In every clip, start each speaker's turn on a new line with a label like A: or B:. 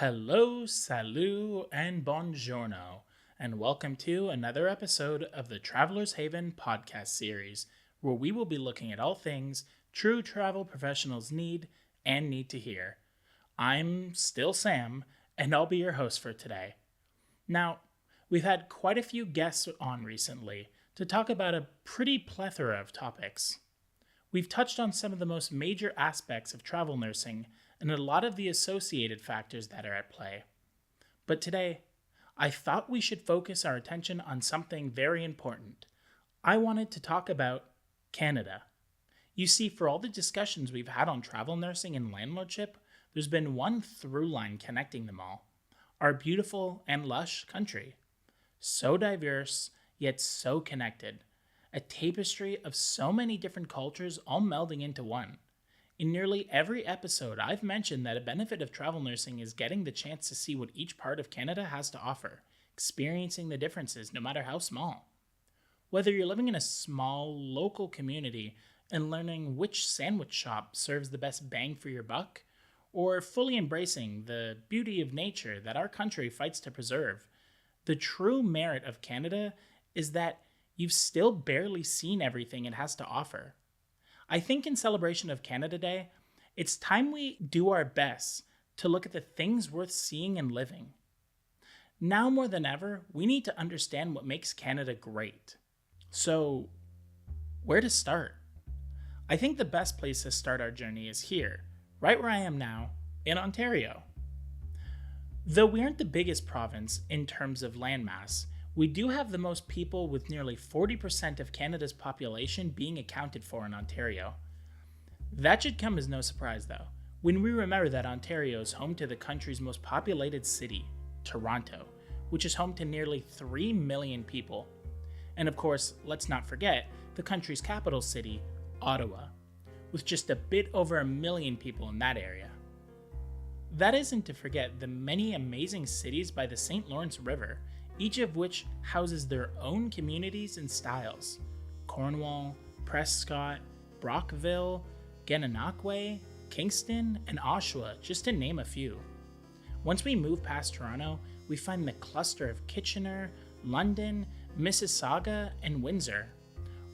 A: Hello, salut, and buongiorno, and welcome to another episode of the Traveler's Haven podcast series, where we will be looking at all things true travel professionals need and need to hear. I'm still Sam, and I'll be your host for today. Now, we've had quite a few guests on recently to talk about a pretty plethora of topics. We've touched on some of the most major aspects of travel nursing and a lot of the associated factors that are at play. But today, I thought we should focus our attention on something very important. I wanted to talk about Canada. You see, for all the discussions we've had on travel nursing and landlordship, there's been one through line connecting them all: our beautiful and lush country. So diverse, yet so connected. A tapestry of so many different cultures all melding into one. In nearly every episode, I've mentioned that a benefit of travel nursing is getting the chance to see what each part of Canada has to offer, experiencing the differences no matter how small. Whether you're living in a small, local community and learning which sandwich shop serves the best bang for your buck, or fully embracing the beauty of nature that our country fights to preserve, the true merit of Canada is that you've still barely seen everything it has to offer. I think in celebration of Canada Day, it's time we do our best to look at the things worth seeing and living. Now more than ever, we need to understand what makes Canada great. So, where to start? I think the best place to start our journey is here, right where I am now, in Ontario. Though we aren't the biggest province in terms of landmass, we do have the most people, with nearly 40% of Canada's population being accounted for in Ontario. That should come as no surprise, though, when we remember that Ontario is home to the country's most populated city, Toronto, which is home to nearly 3 million people. And of course, let's not forget the country's capital city, Ottawa, with just a bit over 1 million people in that area. That isn't to forget the many amazing cities by the St. Lawrence River, each of which houses their own communities and styles: Cornwall, Prescott, Brockville, Gananoque, Kingston, and Oshawa, just to name a few. Once we move past Toronto, we find the cluster of Kitchener, London, Mississauga, and Windsor.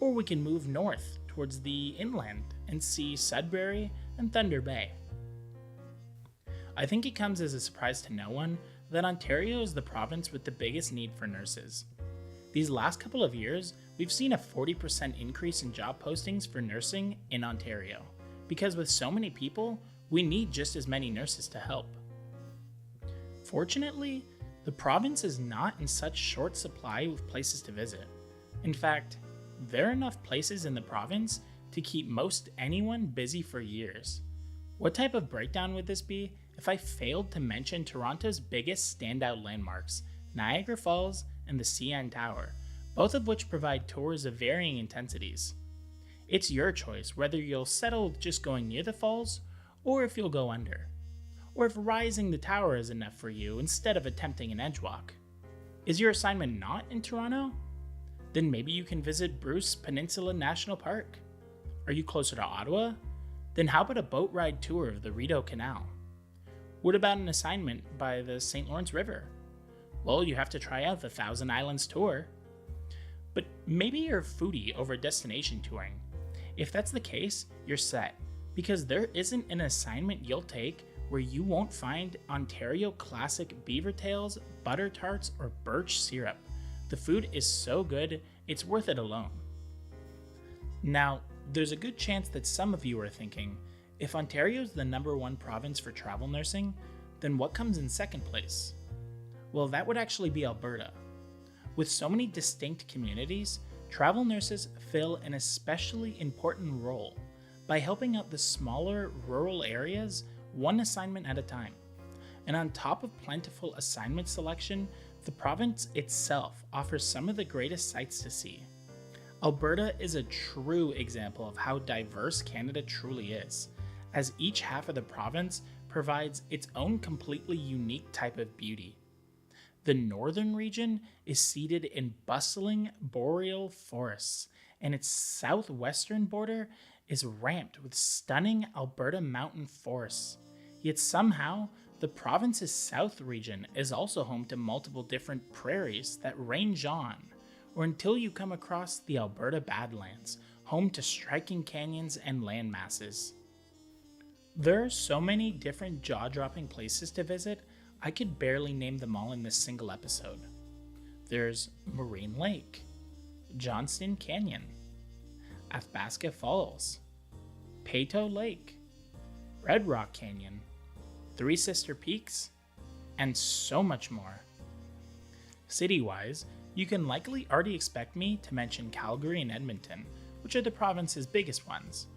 A: Or we can move north towards the inland and see Sudbury and Thunder Bay. I think it comes as a surprise to no one that Ontario is the province with the biggest need for nurses. These last couple of years, we've seen a 40% increase in job postings for nursing in Ontario, because with so many people, we need just as many nurses to help. Fortunately, the province is not in such short supply with places to visit. In fact, there are enough places in the province to keep most anyone busy for years. What type of breakdown would this be if I failed to mention Toronto's biggest standout landmarks, Niagara Falls and the CN Tower, both of which provide tours of varying intensities? It's your choice whether you'll settle just going near the falls, or if you'll go under, or if rising the tower is enough for you instead of attempting an edge walk. Is your assignment not in Toronto? Then maybe you can visit Bruce Peninsula National Park. Are you closer to Ottawa? Then how about a boat ride tour of the Rideau Canal? What about an assignment by the St. Lawrence River? Well, you have to try out the Thousand Islands tour. But maybe you're a foodie over destination touring. If that's the case, you're set, because there isn't an assignment you'll take where you won't find Ontario classic beaver tails, butter tarts, or birch syrup. The food is so good, it's worth it alone. Now, there's a good chance that some of you are thinking, if Ontario is the #1 province for travel nursing, then what comes in second place? Well, that would actually be Alberta. With so many distinct communities, travel nurses fill an especially important role by helping out the smaller rural areas one assignment at a time. And on top of plentiful assignment selection, the province itself offers some of the greatest sights to see. Alberta is a true example of how diverse Canada truly is, as each half of the province provides its own completely unique type of beauty. The northern region is seated in bustling boreal forests, and its southwestern border is ramped with stunning Alberta mountain forests. Yet somehow, The province's south region is also home to multiple different prairies that range on, or until you come across the Alberta Badlands, home to striking canyons and land masses. There are so many different jaw-dropping places to visit, I could barely name them all in this single episode. There's Marine Lake, Johnston Canyon, Athabasca Falls, Peyto Lake, Red Rock Canyon, Three Sister Peaks, and so much more. City-wise, you can likely already expect me to mention Calgary and Edmonton, which are the province's biggest ones.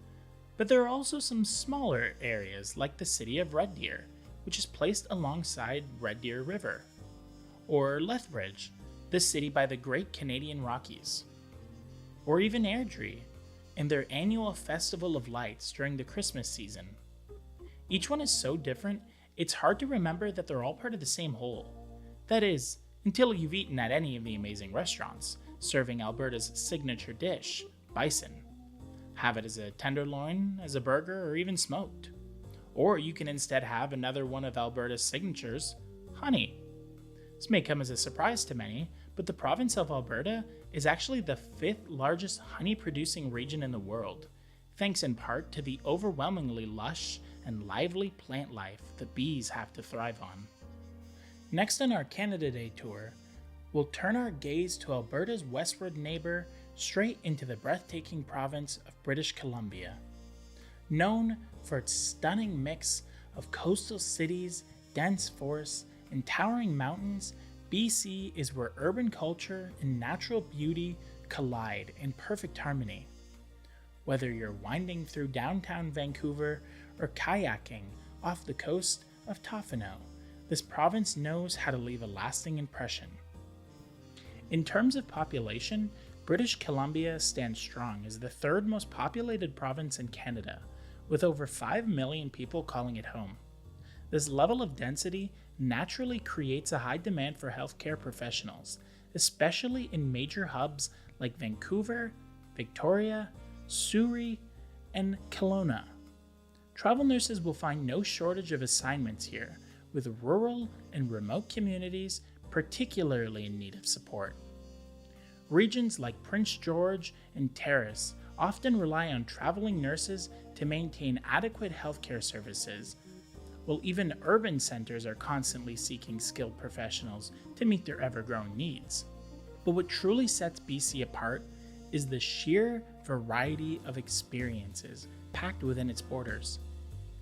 A: But there are also some smaller areas like the city of Red Deer, which is placed alongside Red Deer River, or Lethbridge, the city by the Great Canadian Rockies, or even Airdrie, and their annual Festival of Lights during the Christmas season. Each one is so different, it's hard to remember that they're all part of the same whole. That is, until you've eaten at any of the amazing restaurants serving Alberta's signature dish, bison. Have it as a tenderloin, as a burger, or even smoked. Or you can instead have another one of Alberta's signatures, honey. This may come as a surprise to many, but the province of Alberta is actually the 5th largest honey-producing region in the world, thanks in part to the overwhelmingly lush and lively plant life that bees have to thrive on. Next on our Canada Day tour, we'll turn our gaze to Alberta's westward neighbor straight into the breathtaking province of British Columbia. Known for its stunning mix of coastal cities, dense forests, and towering mountains, BC is where urban culture and natural beauty collide in perfect harmony. Whether you're winding through downtown Vancouver or kayaking off the coast of Tofino, this province knows how to leave a lasting impression. In terms of population, British Columbia stands strong as the 3rd most populated province in Canada, with over 5 million people calling it home. This level of density naturally creates a high demand for healthcare professionals, especially in major hubs like Vancouver, Victoria, Surrey, and Kelowna. Travel nurses will find no shortage of assignments here, with rural and remote communities particularly in need of support. Regions like Prince George and Terrace often rely on traveling nurses to maintain adequate healthcare services, while even urban centers are constantly seeking skilled professionals to meet their ever-growing needs. But what truly sets BC apart is the sheer variety of experiences packed within its borders.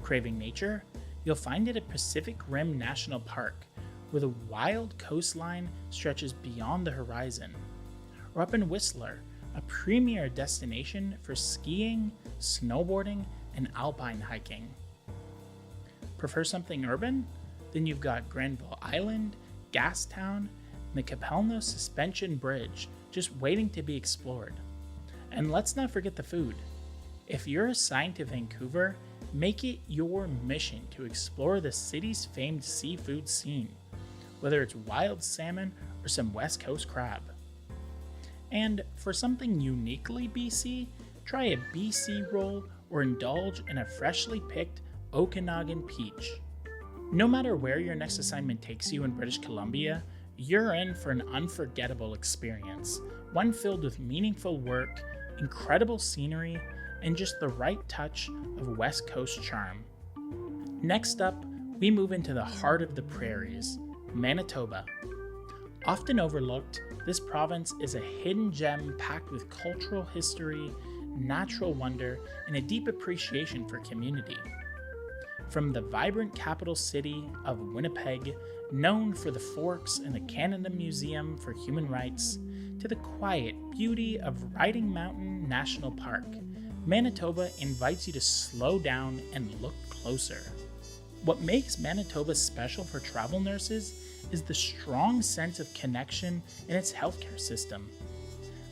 A: Craving nature? You'll find it at Pacific Rim National Park, where the wild coastline stretches beyond the horizon. Or up in Whistler, a premier destination for skiing, snowboarding, and alpine hiking. Prefer something urban? Then you've got Granville Island, Gastown, and the Capelno Suspension Bridge just waiting to be explored. And let's not forget the food. If you're assigned to Vancouver, make it your mission to explore the city's famed seafood scene, whether it's wild salmon or some West Coast crab. And for something uniquely BC, try a BC roll or indulge in a freshly picked Okanagan peach. No matter where your next assignment takes you in British Columbia, you're in for an unforgettable experience, one filled with meaningful work, incredible scenery, and just the right touch of West Coast charm. Next up, we move into the heart of the prairies, Manitoba. Often overlooked, this province is a hidden gem packed with cultural history, natural wonder, and a deep appreciation for community. From the vibrant capital city of Winnipeg, known for the Forks and the Canada Museum for Human Rights, to the quiet beauty of Riding Mountain National Park, Manitoba invites you to slow down and look closer. What makes Manitoba special for travel nurses is the strong sense of connection in its healthcare system.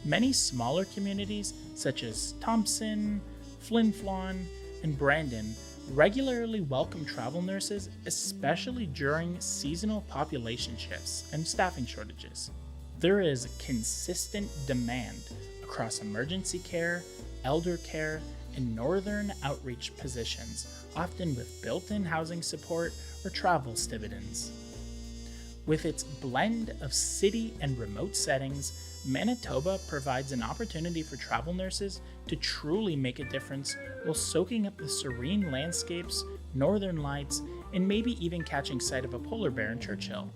A: Many smaller communities, such as Thompson, Flin Flon, and Brandon, regularly welcome travel nurses, especially during seasonal population shifts and staffing shortages. There is consistent demand across emergency care, elder care, and northern outreach positions, often with built-in housing support or travel stipends. With its blend of city and remote settings, Manitoba provides an opportunity for travel nurses to truly make a difference while soaking up the serene landscapes, northern lights, and maybe even catching sight of a polar bear in Churchill.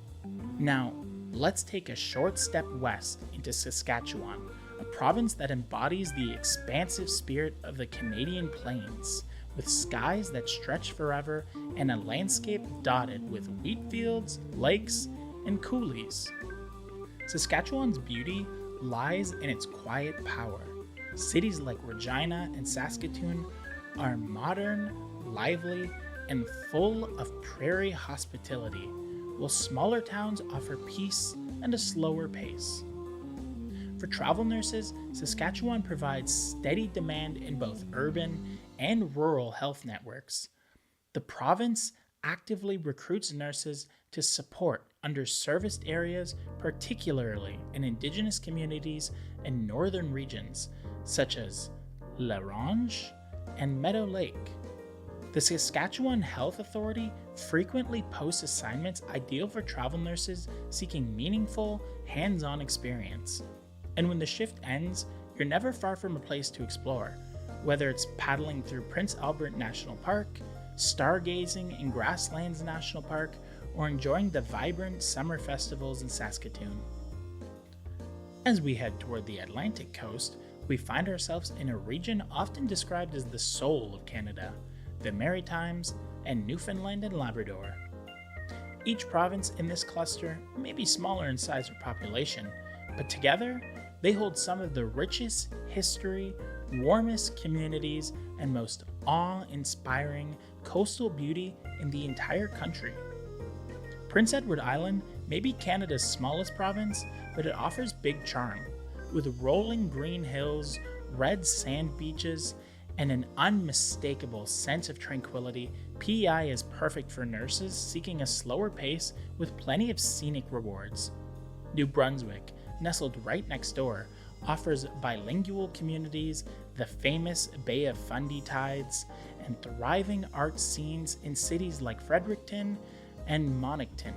A: Now, let's take a short step west into Saskatchewan, a province that embodies the expansive spirit of the Canadian plains, with skies that stretch forever and a landscape dotted with wheat fields, lakes, and coulees. Saskatchewan's beauty lies in its quiet power. Cities like Regina and Saskatoon are modern, lively, and full of prairie hospitality, while smaller towns offer peace and a slower pace. For travel nurses, Saskatchewan provides steady demand in both urban and rural health networks. The province actively recruits nurses to support underserviced areas, particularly in Indigenous communities and northern regions, such as La Ronge and Meadow Lake. The Saskatchewan Health Authority frequently posts assignments ideal for travel nurses seeking meaningful, hands-on experience. And when the shift ends, you're never far from a place to explore, whether it's paddling through Prince Albert National Park, stargazing in Grasslands National Park, or enjoying the vibrant summer festivals in Saskatoon. As we head toward the Atlantic coast, we find ourselves in a region often described as the soul of Canada, the Maritimes, and Newfoundland and Labrador. Each province in this cluster may be smaller in size or population, but together they hold some of the richest history, warmest communities, and most awe-inspiring coastal beauty in the entire country. Prince Edward Island may be Canada's smallest province, but it offers big charm, with rolling green hills, red sand beaches, and an unmistakable sense of tranquility. PEI is perfect for nurses seeking a slower pace with plenty of scenic rewards. New Brunswick, nestled right next door, offers bilingual communities, the famous Bay of Fundy tides, and thriving art scenes in cities like Fredericton and Moncton.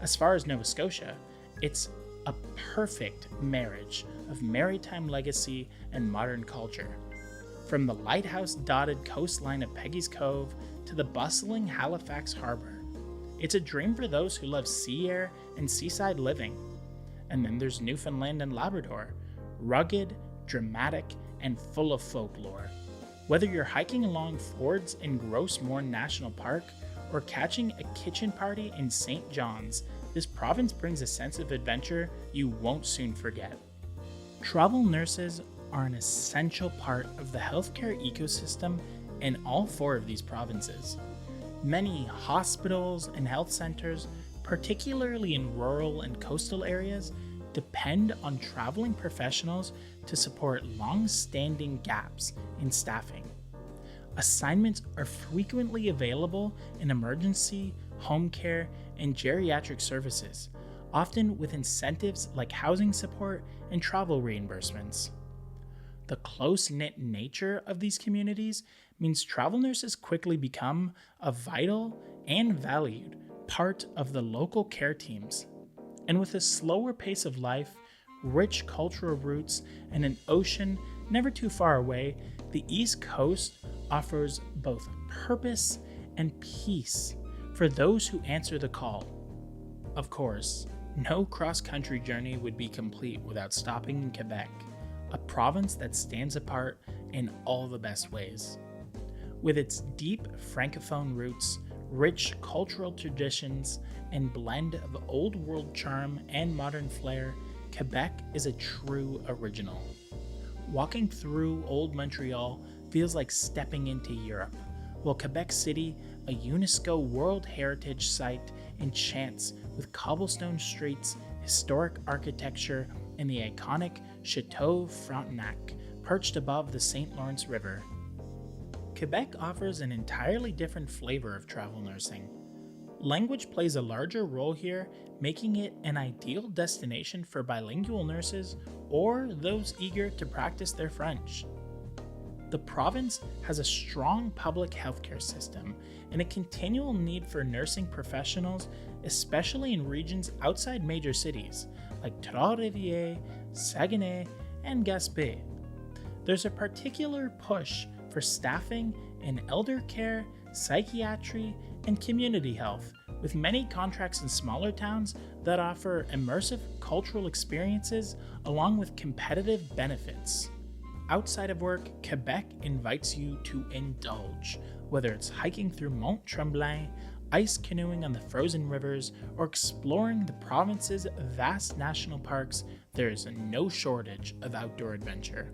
A: As far as Nova Scotia, it's a perfect marriage of maritime legacy and modern culture. From the lighthouse-dotted coastline of Peggy's Cove to the bustling Halifax Harbor, it's a dream for those who love sea air and seaside living. And then there's Newfoundland and Labrador, rugged, dramatic, and full of folklore. Whether you're hiking along fjords in Grossmorn National Park or catching a kitchen party in St. John's, this province brings a sense of adventure you won't soon forget. Travel nurses are an essential part of the healthcare ecosystem in all four of these provinces. Many hospitals and health centers, particularly in rural and coastal areas, depend on traveling professionals to support long-standing gaps in staffing. Assignments are frequently available in emergency, home care, and geriatric services, often with incentives like housing support and travel reimbursements. The close-knit nature of these communities means travel nurses quickly become a vital and valued part of the local care teams. And with a slower pace of life, rich cultural roots, and an ocean never too far away, the East Coast offers both purpose and peace for those who answer the call. Of course, no cross-country journey would be complete without stopping in Quebec, a province that stands apart in all the best ways. With its deep francophone roots, rich cultural traditions, and blend of old world charm and modern flair, Quebec is a true original. Walking through Old Montreal feels like stepping into Europe, while Quebec City, a UNESCO World Heritage Site, enchants with cobblestone streets, historic architecture, and the iconic Chateau Frontenac, perched above the St. Lawrence River. Quebec offers an entirely different flavor of travel nursing. Language plays a larger role here, making it an ideal destination for bilingual nurses or those eager to practice their French. The province has a strong public healthcare system and a continual need for nursing professionals, especially in regions outside major cities like Trois-Rivières, Saguenay, and Gaspé. There's a particular push for staffing in elder care, psychiatry, and community health, with many contracts in smaller towns that offer immersive cultural experiences along with competitive benefits. Outside of work, Quebec invites you to indulge, whether it's hiking through Mont Tremblant, ice canoeing on the frozen rivers, or exploring the province's vast national parks. There is no shortage of outdoor adventure.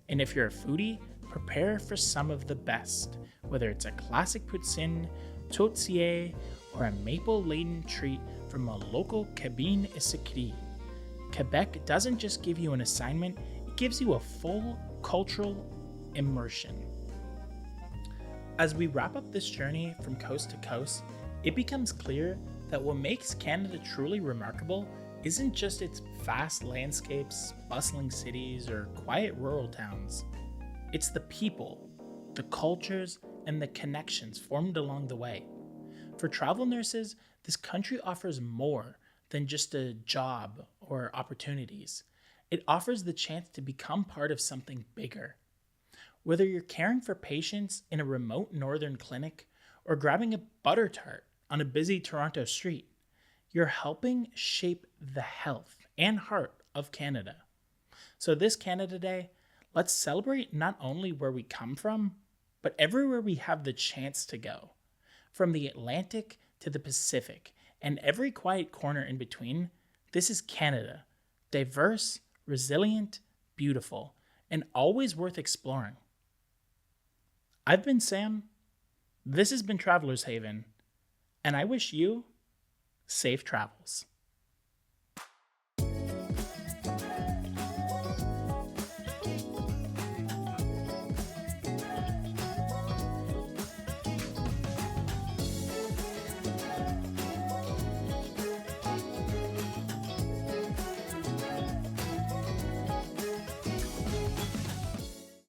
A: And if you're a foodie, prepare for some of the best, whether it's a classic poutine, tortilla, or a maple-laden treat from a local cabine escrit. Quebec doesn't just give you an assignment, it gives you a full cultural immersion. As we wrap up this journey from coast to coast, it becomes clear that what makes Canada truly remarkable isn't just its vast landscapes, bustling cities, or quiet rural towns. It's the people, the cultures, and the connections formed along the way. For travel nurses, this country offers more than just a job or opportunities. It offers the chance to become part of something bigger. Whether you're caring for patients in a remote northern clinic or grabbing a butter tart on a busy Toronto street, you're helping shape the health and heart of Canada. So this Canada Day, let's celebrate not only where we come from, but everywhere we have the chance to go. From the Atlantic to the Pacific and every quiet corner in between, this is Canada, diverse, resilient, beautiful, and always worth exploring. I've been Sam, this has been Traveler's Haven, and I wish you safe travels.